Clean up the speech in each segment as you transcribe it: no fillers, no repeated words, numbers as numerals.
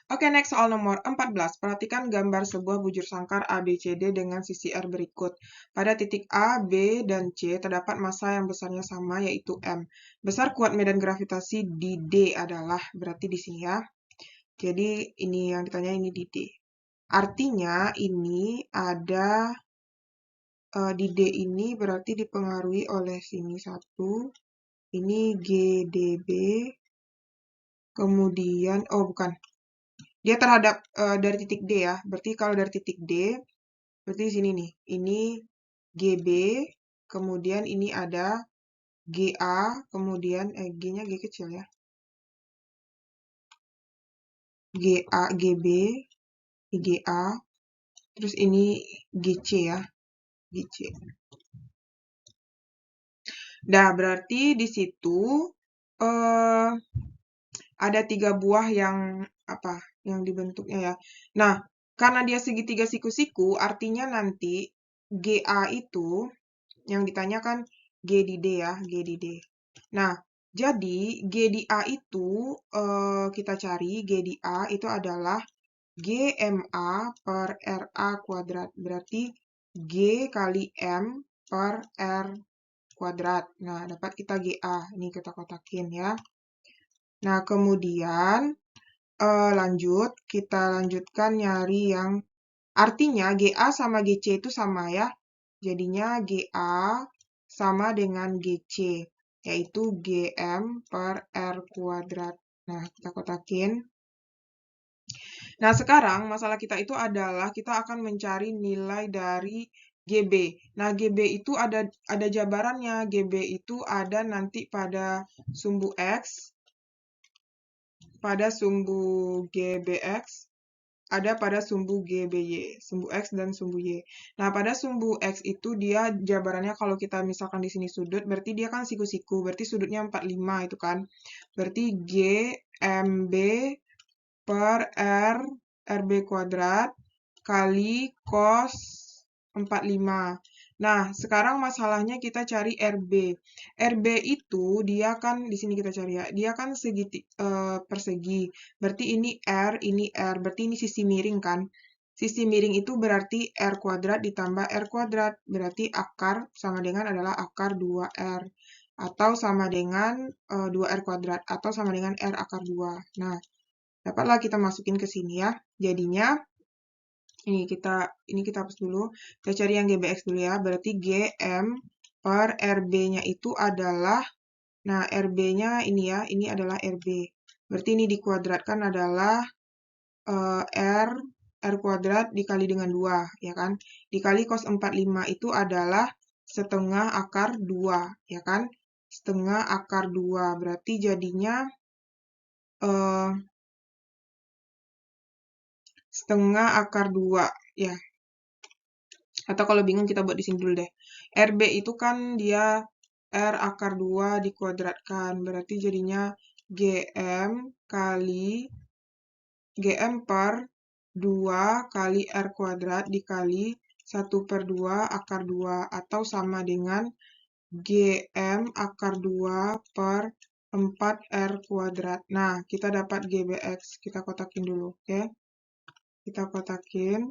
Oke, next soal nomor 14. Perhatikan gambar sebuah bujur sangkar ABCD dengan sisi R berikut. Pada titik A, B, dan C terdapat massa yang besarnya sama, yaitu M. Besar kuat medan gravitasi di D adalah, berarti di sini ya. Jadi ini yang ditanya ini di D. Artinya ini ada, di D ini berarti dipengaruhi oleh sini 1, ini GDB, kemudian, oh bukan, dia terhadap dari titik D ya. Berarti kalau dari titik D, berarti di sini nih. Ini GB, kemudian ini ada GA, kemudian G-nya G kecil ya. GA, GB, GA, terus ini GC ya. GC. Nah, berarti di situ ada 3 buah yang apa? Yang dibentuknya ya. Nah, karena dia segitiga siku-siku, artinya nanti GA itu yang ditanyakan G di D ya, G di D. Nah, jadi G di A itu kita cari G di A itu adalah GMA per RA kuadrat. Berarti G kali M per R kuadrat. Nah, dapat kita GA. Ini kita kotakin ya. Nah, kemudian lanjut, kita lanjutkan nyari yang artinya GA sama GC itu sama ya. Jadinya GA sama dengan GC, yaitu GM per R kuadrat. Nah, kita kotakin. Nah, sekarang masalah kita itu adalah kita akan mencari nilai dari GB. Nah, GB itu ada jabarannya. GB itu ada nanti pada sumbu X, pada sumbu GBX, ada pada sumbu GBY, sumbu X dan sumbu Y. Nah, pada sumbu X itu dia jabarannya kalau kita misalkan di sini sudut, berarti dia kan siku-siku, berarti sudutnya 45 itu kan. Berarti GMB per R, RB kuadrat, kali cos 45. Nah, sekarang masalahnya kita cari RB. RB itu dia kan di sini kita cari ya. Dia kan persegi. Berarti ini R, berarti ini sisi miring kan. Sisi miring itu berarti R kuadrat ditambah R kuadrat. Berarti akar sama dengan adalah akar 2R. Atau sama dengan 2R kuadrat. Atau sama dengan R akar 2. Nah, dapatlah kita masukin ke sini ya. Jadinya ini kita hapus dulu. Kita cari yang GBX dulu ya. Berarti GM per RB-nya itu adalah, nah RB-nya ini ya, ini adalah RB. Berarti ini dikuadratkan adalah R kuadrat dikali dengan 2, ya kan? Dikali cos 45 itu adalah setengah akar 2, ya kan? Setengah akar 2, berarti jadinya setengah akar 2, ya. Atau kalau bingung kita buat di sini dulu deh. RB itu kan dia R akar 2 dikuadratkan. Berarti jadinya GM kali GM per 2 kali R kuadrat dikali 1/2 akar 2. Atau sama dengan GM akar 2 per 4 R kuadrat. Nah, kita dapat GBX. Kita kotakin dulu, oke? Kita kotakin.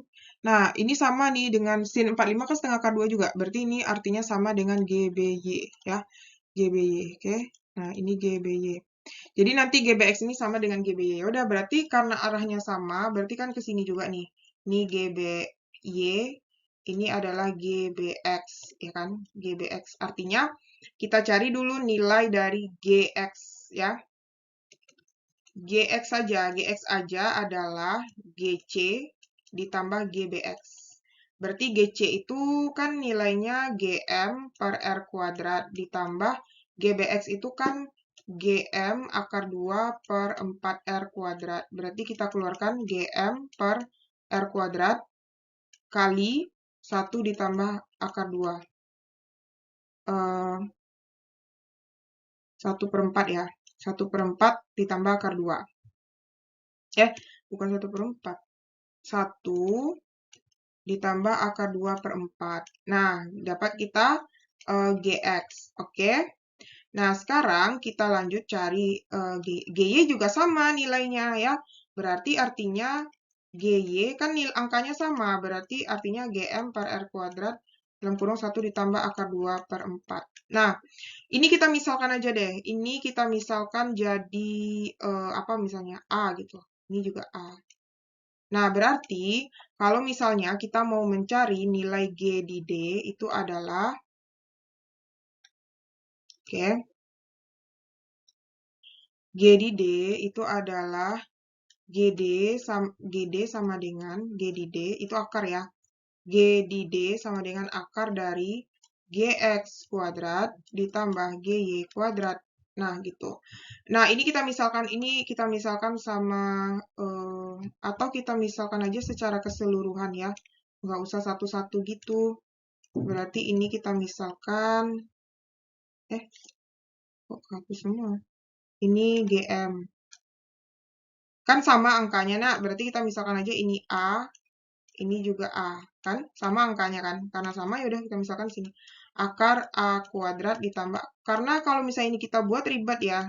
Nah, ini sama nih dengan sin 45 kan setengah akar 2 juga. Berarti ini artinya sama dengan GBY ya. GBY, oke? Nah, ini GBY. Jadi nanti GBX ini sama dengan GBY. Udah, berarti karena arahnya sama, berarti kan ke sini juga nih. Ini GBY, ini adalah GBX, ya kan? GBX. Artinya kita cari dulu nilai dari GX ya. GX aja adalah GC ditambah GBX. Berarti GC itu kan nilainya GM per R kuadrat ditambah GBX itu kan GM akar 2 per 4R kuadrat. Berarti kita keluarkan GM per R kuadrat kali 1 ditambah akar 2. 1/4 ya. 1/4 ditambah akar 2. Bukan 1/4. 1 ditambah akar 2/4. Nah, dapat kita GX. Oke. Nah, sekarang kita lanjut cari GY juga sama nilainya ya. Berarti artinya GY kan angkanya sama, berarti artinya GM per R kuadrat dalam kurung 1 ditambah akar 2 per 4. Nah, ini kita misalkan aja deh. Ini kita misalkan jadi, apa misalnya, A gitu. Ini juga A. Nah, berarti kalau misalnya kita mau mencari nilai G di D itu adalah, oke, G di D itu adalah GD sama dengan G di D itu akar ya. G di D sama dengan akar dari GX kuadrat ditambah GY kuadrat. Nah, gitu. Nah, ini kita misalkan sama, atau kita misalkan aja secara keseluruhan ya. Nggak usah satu-satu gitu. Berarti ini kita misalkan, kok hapus semua? Ini GM. Kan sama angkanya, nak. Berarti kita misalkan aja ini A, ini juga A. Kan sama angkanya kan? Karena sama, yaudah kita misalkan sini. Akar A kuadrat ditambah. Karena kalau misalnya ini kita buat ribet ya.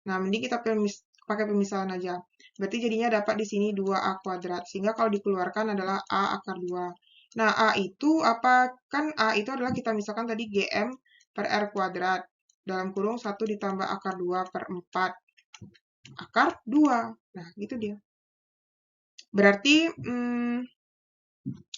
Nah, mending kita pakai pemisahan aja. Berarti jadinya dapat di sini 2A kuadrat. Sehingga kalau dikeluarkan adalah A akar 2. Nah, A itu apa? Kan A itu adalah kita misalkan tadi GM per R kuadrat. Dalam kurung 1 ditambah akar 2 per 4. Akar 2. Nah, gitu dia. Berarti,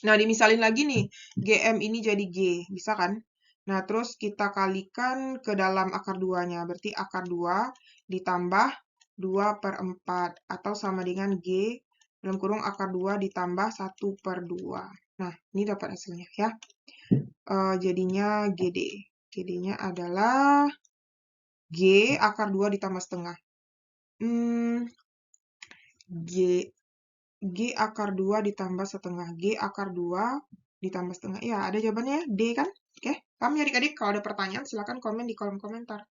nah dimisalin lagi nih, GM ini jadi G, bisa kan? Nah, terus kita kalikan ke dalam akar 2-nya. Berarti akar 2 ditambah 2 per 4. Atau sama dengan G dalam kurung akar 2 ditambah 1 per 2. Nah, ini dapat hasilnya ya. Jadinya GD. GD-nya adalah G akar 2 ditambah setengah. G akar 2 ditambah setengah. G akar 2 ditambah setengah. Ya, ada jawabannya ya. D kan? Oke, paham ya adik-adik? Kalau ada pertanyaan, silakan komen di kolom komentar.